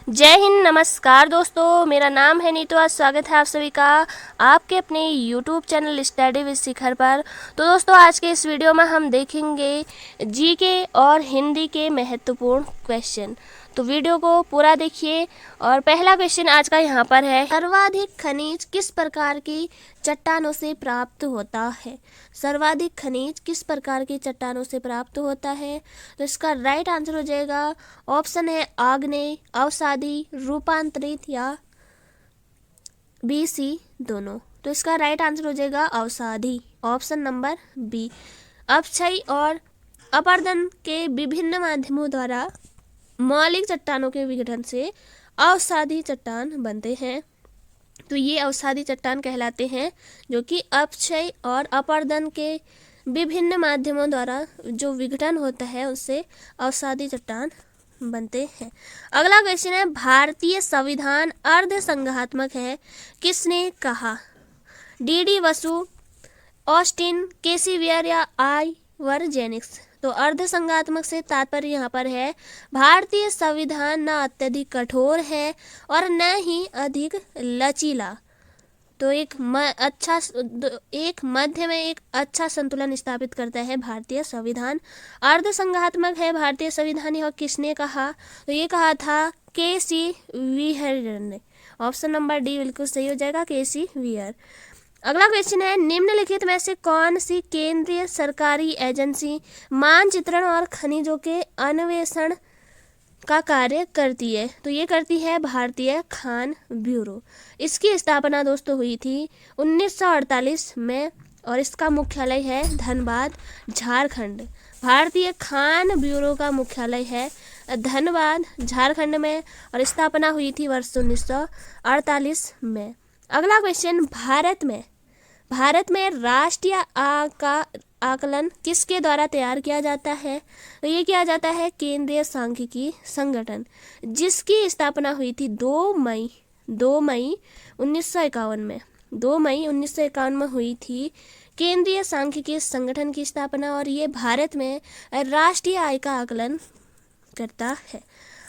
जय हिंद, नमस्कार दोस्तों। मेरा नाम है नीतू। आज स्वागत है आप सभी का आपके अपने YouTube चैनल स्टडी विद शिखर पर। तो दोस्तों, आज के इस वीडियो में हम देखेंगे जीके और हिंदी के महत्वपूर्ण क्वेश्चन। तो वीडियो को पूरा देखिए। और पहला क्वेश्चन आज का यहाँ पर है, सर्वाधिक खनिज किस प्रकार की चट्टानों से प्राप्त होता है? सर्वाधिक खनिज किस प्रकार की चट्टानों से प्राप्त होता है? तो इसका राइट आंसर हो जाएगा ऑप्शन है आग्नेय, अवसादी, रूपांतरित या बी सी दोनों। तो इसका राइट आंसर हो जाएगा अवसादी, ऑप्शन नंबर बी। अपक्षय और अपरदन के विभिन्न माध्यमों द्वारा मौलिक चट्टानों के विघटन से अवसादी चट्टान बनते हैं। तो ये अवसादी चट्टान कहलाते हैं, जो कि अपक्षय और अपरदन के विभिन्न माध्यमों द्वारा जो विघटन होता है उससे अवसादी चट्टान बनते हैं। अगला क्वेश्चन है, भारतीय संविधान अर्धसंघात्मक है, किसने कहा? D Basu, Austin, K C Wheare या आइवर जेनिक्स। तो अर्धसंघात्मक से तात्पर्य यहाँ पर है भारतीय संविधान न अत्यधिक कठोर है और न ही अधिक लचीला। तो एक मध्य में एक अच्छा संतुलन स्थापित करता है भारतीय संविधान। अर्धसंघात्मक है भारतीय संविधान, यह किसने कहा? तो ये कहा था केसी वेयर ने। ऑप्शन नंबर डी बिल्कुल सही हो जाएगा, केसी वेयर। अगला क्वेश्चन है, निम्नलिखित में से कौन सी केंद्रीय सरकारी एजेंसी मानचित्रण और खनिजों के अन्वेषण का कार्य करती है? तो ये करती है भारतीय खान ब्यूरो। इसकी स्थापना दोस्तों हुई थी 1948 में और इसका मुख्यालय है धनबाद, झारखंड। भारतीय खान ब्यूरो का मुख्यालय है धनबाद, झारखंड में और स्थापना हुई थी वर्ष 1948 में। अगला क्वेश्चन, भारत में राष्ट्रीय आकलन किसके द्वारा तैयार किया जाता है? तो ये किया जाता है केंद्रीय सांख्यिकी संगठन, जिसकी स्थापना हुई थी 2 मई 1951 में। 2 मई 1951 में हुई थी केंद्रीय सांख्यिकी संगठन की स्थापना, और ये भारत में राष्ट्रीय आय का आकलन करता है।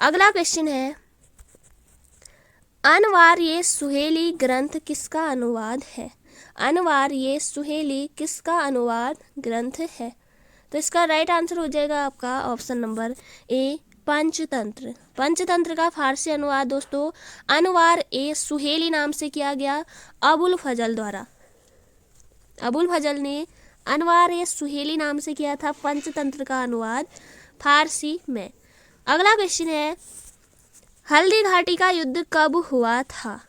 अगला क्वेश्चन है, अनवार ये सुहेली ग्रंथ किसका अनुवाद है? अनवार ये सुहेली किसका अनुवाद ग्रंथ है? तो इसका राइट आंसर हो जाएगा आपका option number A, Panchatantra. Panchatantra का फारसी अनुवाद दोस्तों अनवार ए सुहेली नाम से किया गया अबुल फजल द्वारा। अबुल फजल ने अनवार ए सुहेली नाम से किया था पंचतंत्र का अनुवाद फारसी में। अगला क्वेश्चन है, हल्दी घाटी का युद्ध कब हुआ था?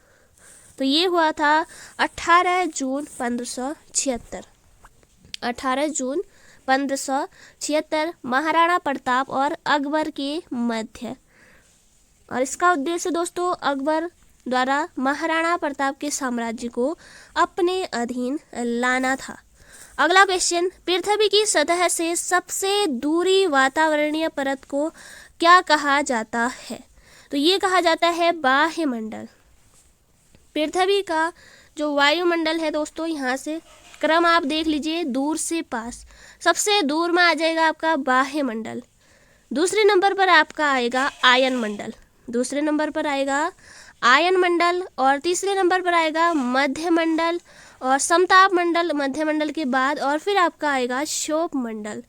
तो ये हुआ था 18 जून 1576। 18 जून 1576 महाराणा प्रताप और अकबर के मध्य। और इसका उद्देश्य दोस्तों अकबर द्वारा महाराणा प्रताप के साम्राज्य को अपने अधीन लाना था। अगला क्वेश्चन, पृथ्वी की सतह से सबसे दूरी वातावरणीय परत को क्या कहा जाता है? तो ये कहा जाता है बाह्यमंडल। पृथ्वी का जो वायुमंडल है दोस्तों, यहाँ से क्रम आप देख लीजिए दूर से पास। सबसे दूर में आ जाएगा आपका बाह्यमंडल, दूसरे नंबर पर आपका आएगा आयन मंडल, दूसरे नंबर पर आएगा आयन मंडल, और तीसरे नंबर पर आएगा मध्य मंडल और समताप मंडल मध्य मंडल के बाद, और फिर आपका आएगा क्षोभ मंडल।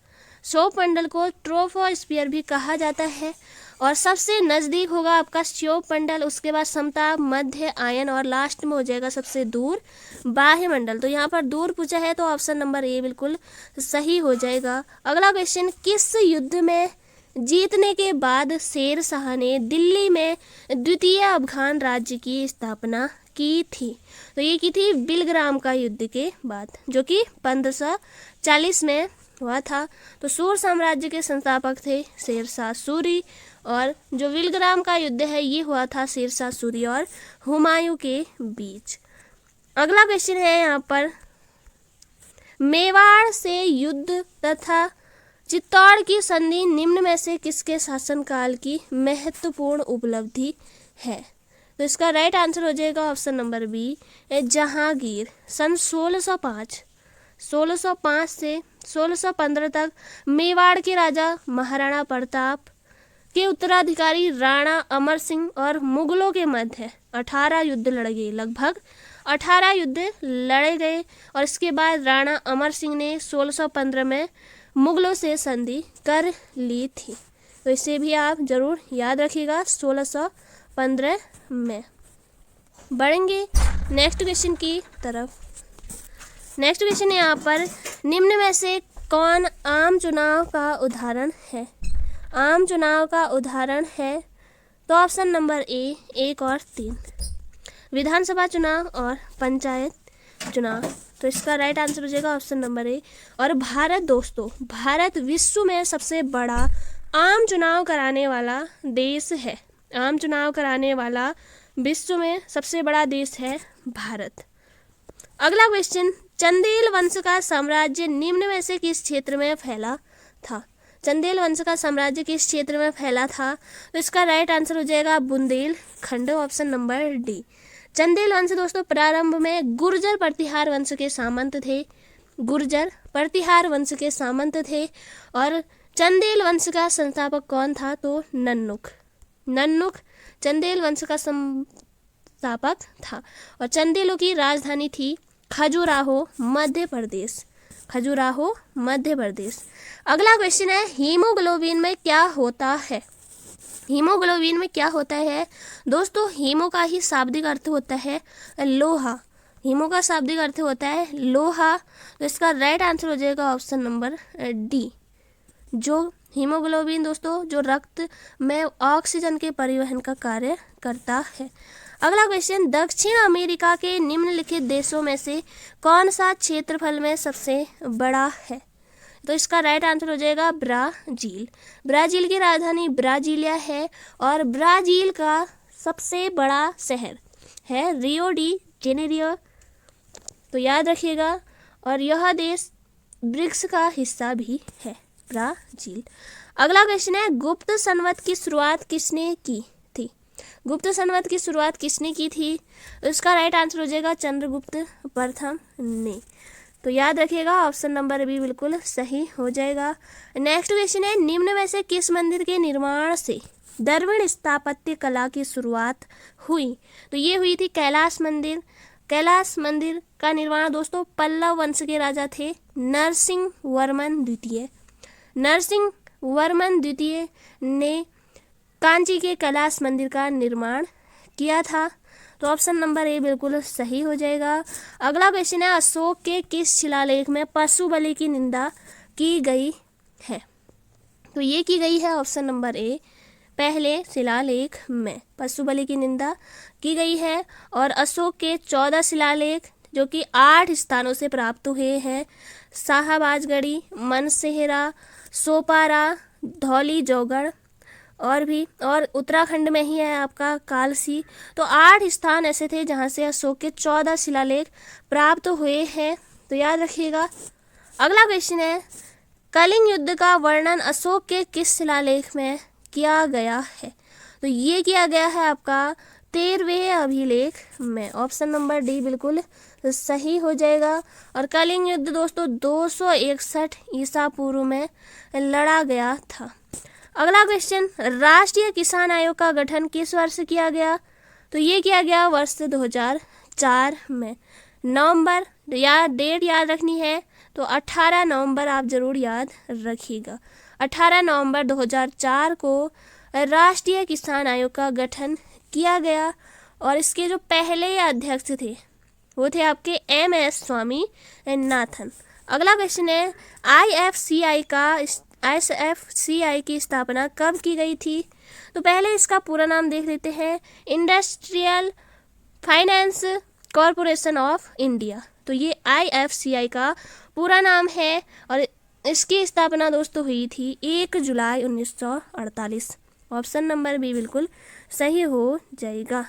क्षोभ मंडल को ट्रोपोस्फियर भी कहा जाता है, और सबसे नज़दीक होगा आपका क्षोभ मंडल, उसके बाद समताप, मध्य, आयन और लास्ट में हो जाएगा सबसे दूर बाह्यमंडल। तो यहाँ पर दूर पूछा है तो ऑप्शन नंबर ए बिल्कुल सही हो जाएगा। अगला क्वेश्चन, किस युद्ध में जीतने के बाद शेर शाह ने दिल्ली में द्वितीय अफगान राज्य की स्थापना की थी? तो ये की थी बिलग्राम का युद्ध के बाद, जो कि 1540 में हुआ था। तो सूर साम्राज्य के संस्थापक थे शेरशाह सूरी, और जो बिलग्राम का युद्ध है ये हुआ था शेरशाह सूरी और हुमायूं के बीच। अगला क्वेश्चन है यहाँ पर, मेवाड़ से युद्ध तथा चित्तौड़ की संधि निम्न में से किसके शासनकाल की महत्वपूर्ण उपलब्धि है? तो इसका राइट आंसर हो जाएगा ऑप्शन नंबर बी, जहांगीर। सन 1605 से 1615 तक मेवाड़ के राजा महाराणा प्रताप के उत्तराधिकारी राणा अमर सिंह और मुगलों के मध्य 18 युद्ध लड़े गए, लगभग 18 युद्ध लड़े गए। और इसके बाद राणा अमर सिंह ने 1615 में मुगलों से संधि कर ली थी। तो इसे भी आप जरूर याद रखिएगा, 1615 में। बढ़ेंगे नेक्स्ट क्वेश्चन की तरफ। नेक्स्ट क्वेश्चन है यहाँ पर, निम्न में से कौन आम चुनाव का उदाहरण है? आम चुनाव का उदाहरण है तो ऑप्शन नंबर ए 1 और 3, विधानसभा चुनाव और पंचायत चुनाव। तो इसका राइट आंसर हो जाएगा ऑप्शन नंबर ए। और भारत दोस्तों, भारत विश्व में सबसे बड़ा आम चुनाव कराने वाला देश है। आम चुनाव कराने वाला विश्व में सबसे बड़ा देश है भारत। अगला क्वेश्चन, चंदेल वंश का साम्राज्य निम्न में से किस क्षेत्र में फैला था? चंदेल वंश का साम्राज्य किस क्षेत्र में फैला था? तो इसका राइट आंसर हो जाएगा Bundelkhand, option number D. Chandel वंश दोस्तों प्रारंभ में गुर्जर प्रतिहार वंश के सामंत थे। गुर्जर प्रतिहार वंश के सामंत थे। और चंदेल वंश का संस्थापक कौन था? तो नन्नुक। नन्नुक चंदेल वंश का संस्थापक था। और चंदेलों की राजधानी थी खजुराहो, मध्य प्रदेश। खजुराहो, मध्य प्रदेश। अगला क्वेश्चन है, हीमोग्लोबिन में क्या होता है? हीमोग्लोबिन में क्या होता है दोस्तों? हीमो का ही शाब्दिक अर्थ होता है लोहा। हीमो का शाब्दिक अर्थ होता है लोहा। तो इसका राइट आंसर हो जाएगा ऑप्शन नंबर डी। जो हीमोग्लोबिन दोस्तों जो रक्त में ऑक्सीजन के परिवहन का कार्य करता है। अगला क्वेश्चन, दक्षिण अमेरिका के निम्नलिखित देशों में से कौन सा क्षेत्रफल में सबसे बड़ा है? तो इसका राइट आंसर हो जाएगा ब्राजील। ब्राजील की राजधानी ब्राजीलिया है। और ब्राजील का सबसे बड़ा शहर है रियो डी जेनेरियो। तो याद रखिएगा। और यह देश ब्रिक्स का हिस्सा भी है, ब्राजील। अगला क्वेश्चन है, गुप्त संवत की शुरुआत किसने की थी? गुप्त संवत की शुरुआत किसने की थी? तो इसका राइट आंसर हो जाएगा चंद्रगुप्त प्रथम ने। तो याद रखिएगा ऑप्शन नंबर बी बिल्कुल सही हो जाएगा। नेक्स्ट क्वेश्चन है, निम्न में से किस मंदिर के निर्माण से द्रविड़ स्थापत्य कला की शुरुआत हुई? तो ये हुई थी कैलाश मंदिर। कैलाश मंदिर का निर्माण दोस्तों पल्लव वंश के राजा थे नरसिंह वर्मन द्वितीय। नरसिंह वर्मन द्वितीय ने कांची के कैलाश मंदिर का निर्माण किया था। तो ऑप्शन नंबर ए बिल्कुल सही हो जाएगा। अगला क्वेश्चन है, अशोक के किस शिलालेख में पशु बलि की निंदा की गई है? तो ये की गई है ऑप्शन नंबर ए, पहले शिलालेख में पशु बलि की निंदा की गई है। और अशोक के 14 शिलालेख जो कि 8 स्थानों से प्राप्त हुए हैं, शाहबाजगढ़ी, मनसेहरा, सोपारा, धौली जौगढ़ और उत्तराखंड में ही है आपका कालसी। तो 8 स्थान ऐसे थे जहाँ से अशोक के 14 शिलालेख प्राप्त हुए हैं। तो याद रखिएगा। अगला क्वेश्चन है, कलिंग युद्ध का वर्णन अशोक के किस शिलालेख में किया गया है? तो ये किया गया है आपका 13वें अभिलेख में। ऑप्शन नंबर डी बिल्कुल सही हो जाएगा। और कलिंग युद्ध दोस्तों 261 ईसा पूर्व में लड़ा गया था। अगला क्वेश्चन, राष्ट्रीय किसान आयोग का गठन किस वर्ष किया गया? तो ये किया गया वर्ष 2004 में। नवंबर डेट याद रखनी है तो 18 नवंबर आप जरूर याद रखिएगा। 18 नवंबर 2004 को राष्ट्रीय किसान आयोग का गठन किया गया। और इसके जो पहले अध्यक्ष थे वो थे आपके MS स्वामीनाथन। अगला क्वेश्चन है, IFCI की स्थापना कब की गई थी? तो पहले इसका पूरा नाम देख लेते हैं, industrial finance corporation of India. तो ये IFCI का पूरा नाम है। और इसकी स्थापना दोस्तों हुई थी 1 जुलाई 1948। ऑप्शन नंबर बी बिल्कुल सही हो जाएगा।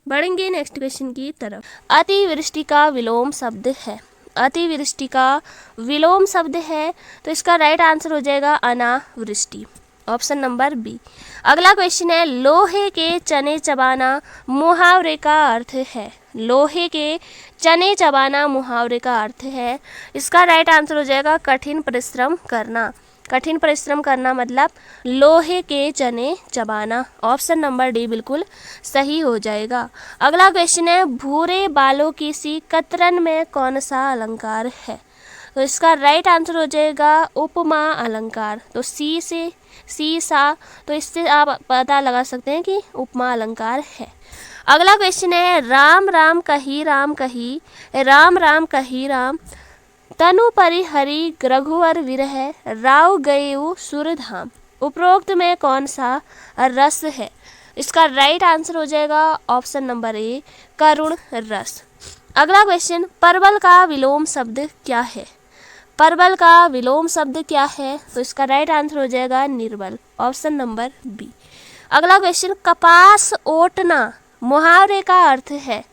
बढ़ेंगे नेक्स्ट क्वेश्चन की तरफ। अतिवृष्टि का विलोम शब्द है। अतिवृष्टि का विलोम शब्द है तो इसका राइट आंसर हो जाएगा अनावृष्टि। Option number B. अगला क्वेश्चन है, लोहे के चने चबाना मुहावरे का अर्थ है। लोहे के चने चबाना मुहावरे का अर्थ है। इसका राइट आंसर हो जाएगा कठिन परिश्रम करना। कठिन परिश्रम करना मतलब लोहे के चने चबाना। ऑप्शन नंबर डी बिल्कुल सही हो जाएगा। अगला क्वेश्चन है, भूरे बालों की सी कतरन में कौन सा अलंकार है? तो इसका राइट आंसर हो जाएगा उपमा अलंकार। तो सी से सी सा, तो इससे आप पता लगा सकते हैं कि उपमा अलंकार है। अगला क्वेश्चन है, राम राम कही राम कही, राम राम कही राम, तनु परिहरि रघुवर विरह, राव गयेउ सुरधाम। उपरोक्त में कौन सा रस है? इसका राइट आंसर हो जाएगा ऑप्शन नंबर ए करुण रस। अगला क्वेश्चन, परवल का विलोम शब्द क्या है? परवल का विलोम शब्द क्या है? तो इसका राइट आंसर हो जाएगा निर्बल। Option number B. अगला क्वेश्चन, कपास ओटना मुहावरे का अर्थ है?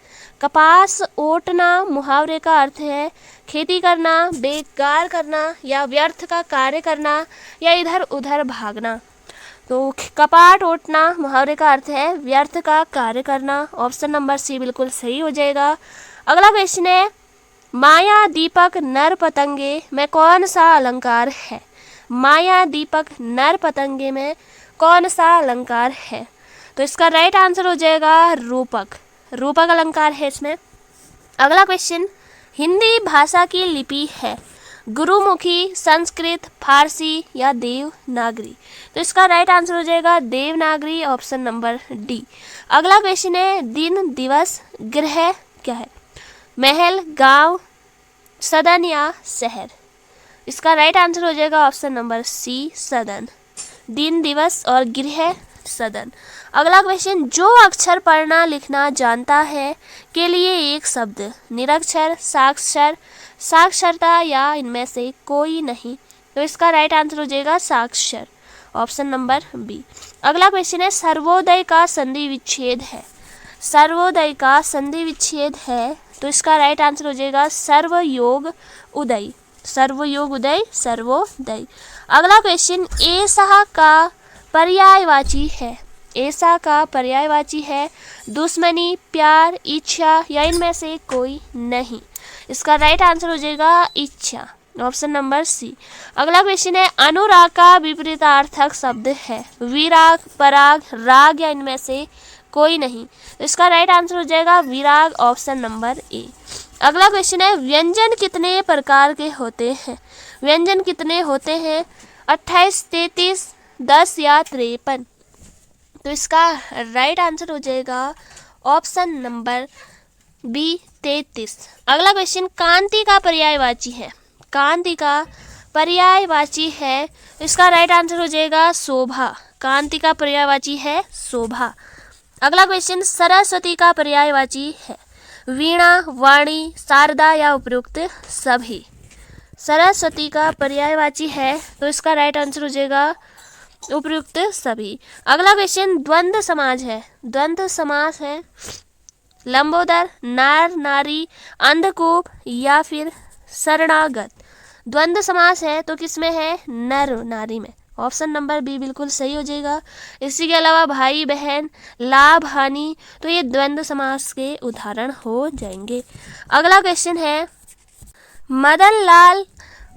कपास ओटना मुहावरे का अर्थ है खेती करना, बेकार करना, या व्यर्थ का कार्य करना, या इधर उधर भागना। तो कपाट ओटना मुहावरे का अर्थ है व्यर्थ का कार्य करना। ऑप्शन नंबर सी बिल्कुल सही हो जाएगा। अगला क्वेश्चन है, माया दीपक नर पतंगे में कौन सा अलंकार है? माया दीपक नर पतंगे में कौन सा अलंकार है? तो इसका राइट आंसर हो जाएगा रूपक। रूपक अलंकार है इसमें। अगला क्वेश्चन, हिंदी भाषा की लिपि है गुरुमुखी, संस्कृत, फारसी, या देवनागरी? तो इसका राइट आंसर हो जाएगा देवनागरी। Option number D. अगला क्वेश्चन है, दिन दिवस गृह क्या है? महल, गांव, सदन, या शहर? इसका राइट आंसर हो जाएगा ऑप्शन नंबर सी सदन। दिन दिवस और गृह सदन। अगला क्वेश्चन, जो अक्षर पढ़ना लिखना जानता है के लिए एक शब्द, निरक्षर, साक्षर, साक्षरता, या इनमें से कोई नहीं? तो इसका राइट आंसर हो जाएगा साक्षर। Option number B. अगला क्वेश्चन है, सर्वोदय का संधि विच्छेद है? सर्वोदय का संधि विच्छेद है, तो इसका राइट आंसर हो जाएगा सर्वयोग उदय। सर्वयोग उदय, सर्वोदय। अगला क्वेश्चन, ऐसा का पर्यायवाची है? ऐसा का पर्यायवाची है दुश्मनी, प्यार, इच्छा, या इनमें से कोई नहीं? इसका राइट आंसर हो जाएगा इच्छा। Option number C. अगला क्वेश्चन है, अनुराग का विपरीतार्थक शब्द है? विराग, पराग, राग, या इनमें से कोई नहीं? इसका राइट आंसर हो जाएगा विराग। Option number A. अगला क्वेश्चन है, व्यंजन कितने प्रकार के होते हैं? व्यंजन कितने होते हैं? 28, 33, 10, या 53? तो इसका राइट आंसर हो जाएगा ऑप्शन नंबर बी 33। अगला क्वेश्चन, कांति का पर्यायवाची है? कांति का पर्यायवाची है, तो इसका राइट आंसर हो जाएगा शोभा। कांति का पर्यायवाची है शोभा। अगला क्वेश्चन, सरस्वती का पर्यायवाची है? वीणा, वाणी, शारदा, या उपयुक्त सभी? सरस्वती का पर्यायवाची है, तो इसका राइट आंसर हो जाएगा उपयुक्त सभी। अगला क्वेश्चन, द्वंद्व समाज है? द्वंद्व समास है लंबोदर, नार नारी, अंधकूप, या फिर शरणागत? द्वंद्व समास है तो किसमें है? नर नारी में। ऑप्शन नंबर बी बिल्कुल सही हो जाएगा। इसी के अलावा भाई बहन, लाभ हानि, तो ये द्वंद्व समास के उदाहरण हो जाएंगे। अगला क्वेश्चन है, मदन लाल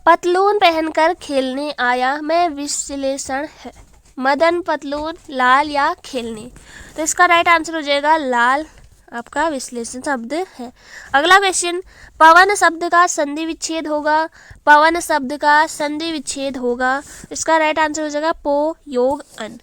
पतलून पहनकर खेलने आया में विश्लेषण है? मदन पतलून, लाल, या खेलने? तो इसका राइट आंसर हो जाएगा लाल। आपका विश्लेषण शब्द है। अगला क्वेश्चन, पवन शब्द का संधि विच्छेद होगा? पवन शब्द का संधि विच्छेद होगा, इसका राइट आंसर हो जाएगा पो योग अन।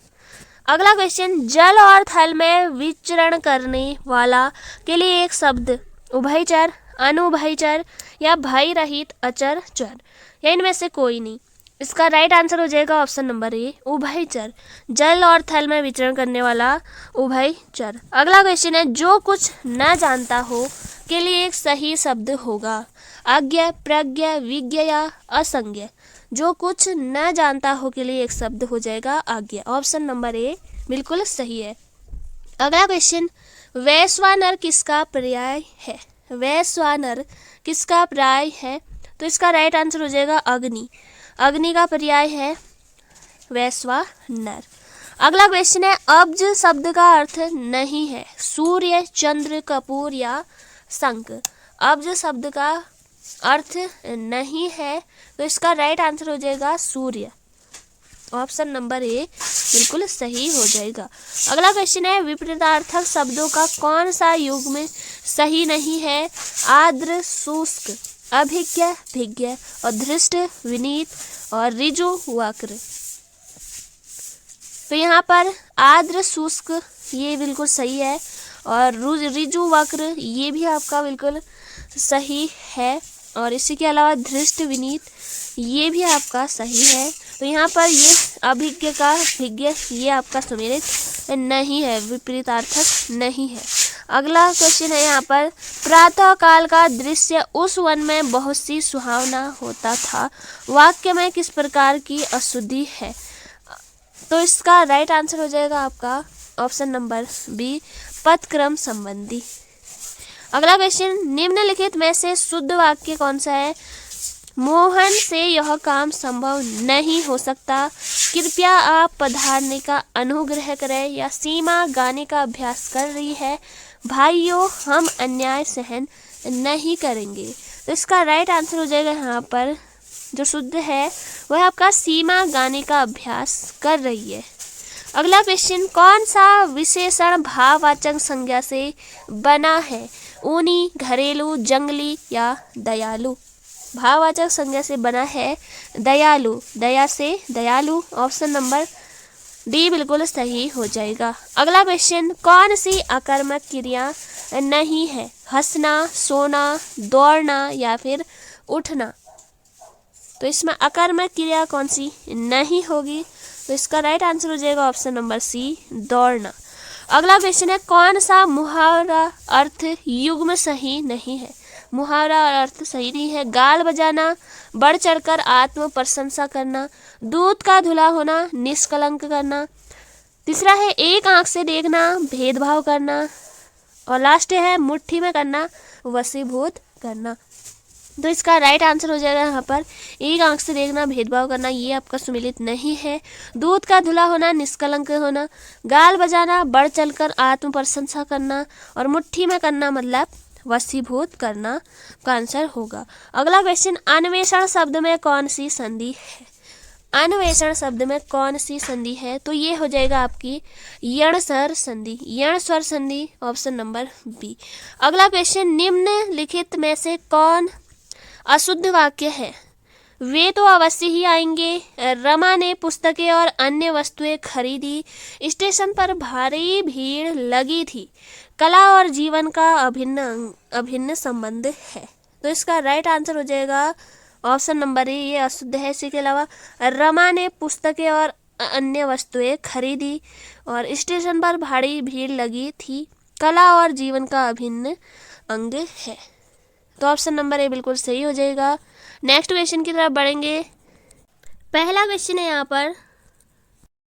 अगला क्वेश्चन, जल और थल में विचरण करने वाला के लिए एक शब्द, उभयचर, अनुभयचर, या भय रहित अचर चर, या इनमें से कोई नहीं? इसका राइट आंसर हो जाएगा ऑप्शन नंबर ए उभयचर। जल और थल में विचरण करने वाला उभयचर। अगला क्वेश्चन है, जो कुछ न जानता हो के लिए एक सही शब्द होगा? अज्ञ, प्रज्ञ, विज्ञ, या असंज्ञ? जो कुछ न जानता हो के लिए एक शब्द हो जाएगा अज्ञ। ऑप्शन नंबर ए बिल्कुल सही है। अगला क्वेश्चन, वैश्वानर किसका पर्याय है? वैश्वानर किसका पर्याय है? तो इसका राइट आंसर हो जाएगा अग्नि। अग्नि का पर्याय है वैश्वानर। अगला क्वेश्चन है, अब्ज शब्द का अर्थ नहीं है? सूर्य, चंद्र, कपूर, या शंख? अब्ज शब्द का अर्थ नहीं है, तो इसका राइट आंसर हो जाएगा सूर्य। ऑप्शन नंबर ए बिल्कुल सही हो जाएगा। अगला क्वेश्चन है, विपरीतार्थक शब्दों का कौन सा युग्म सही नहीं है? आर्द्र, शुष्क, अभिज्ञ, भिज्ञ, और धृष्ट, विनीत, और ऋजु, वक्र। तो यहाँ पर आर्द्र, शुष्क ये बिल्कुल सही है, और ऋजु, वक्र ये भी आपका बिल्कुल सही है, और इसी के अलावा धृष्ट, विनीत ये भी आपका सही है। तो यहाँ पर ये अभिज्ञ का भिज्ञ ये आपका सुमेलित नहीं है, विपरीतार्थक नहीं है। अगला क्वेश्चन है यहाँ पर, प्रातः काल का दृश्य उस वन में बहुत सी सुहावना होता था, वाक्य में किस प्रकार की अशुद्धि है? तो इसका राइट आंसर हो जाएगा आपका ऑप्शन नंबर बी, पदक्रम संबंधी। अगला क्वेश्चन, निम्नलिखित में से शुद्ध वाक्य कौन सा है? मोहन से यह काम संभव नहीं हो सकता, कृपया आप पधारने का अनुग्रह करें, या सीमा गाने का अभ्यास कर रही है, भाइयों हम अन्याय सहन नहीं करेंगे। तो इसका राइट आंसर हो जाएगा यहाँ पर जो शुद्ध है वह आपका सीमा गाने का अभ्यास कर रही है। अगला क्वेश्चन, कौन सा विशेषण भाववाचक संज्ञा से बना है? ऊनी, घरेलू, जंगली, या दयालु? भाववाचक संज्ञा से बना है दयालु, दया से दयालु। ऑप्शन नंबर डी बिल्कुल सही हो जाएगा। अगला क्वेश्चन, कौन सी आकर्मक क्रिया नहीं है? हंसना, सोना, दौड़ना, या फिर उठना? तो इसमें आकर्मक क्रिया कौन सी नहीं होगी? तो इसका राइट आंसर हो जाएगा ऑप्शन नंबर सी, दौड़ना। अगला क्वेश्चन है, कौन सा मुहावरा अर्थ युग्म सही नहीं है? मुहावरा अर्थ सही नहीं है, गाल बजाना, बढ़ चढ़कर आत्म प्रशंसा करना, दूध का धुला होना, निष्कलंक करना। तीसरा है, एक आंख से देखना, भेदभाव करना, और लास्ट है मुट्ठी में करना, वशीभूत करना। तो इसका राइट आंसर हो जाएगा यहाँ पर एक आंख से देखना, भेदभाव करना ये आपका सुमेलित नहीं है। दूध का धुला होना, निष्कलंक होना, गाल बजाना, बढ़ चढ़कर आत्म प्रशंसा करना, और मुट्ठी में करना मतलब वशीभूत करना का आंसर होगा। अगला क्वेश्चन, अन्वेषण शब्द में कौन सी संधि है? अन्वेषण शब्द में कौन सी संधि है? तो ये हो जाएगा आपकी यण स्वर संधि, यण स्वर संधि, ऑप्शन नंबर बी। अगला क्वेश्चन, निम्नलिखित में से कौन अशुद्ध वाक्य है? वे तो अवश्य ही आएंगे, रमा ने पुस्तकें और अन्य वस्तुएं खरीदी, स्टेशन पर भारी भीड़ लगी थी, कला और जीवन का अभिन्न संबंध है। तो इसका राइट आंसर हो जाएगा ऑप्शन नंबर ए, ये अशुद्ध है। इसी के अलावा रमा ने पुस्तकें और अन्य वस्तुएं खरीदी, और स्टेशन पर भारी भीड़ लगी थी, कला और जीवन का अभिन्न अंग है। तो ऑप्शन नंबर ए बिल्कुल सही हो जाएगा। नेक्स्ट क्वेश्चन की तरफ बढ़ेंगे। पहला क्वेश्चन है यहाँ पर,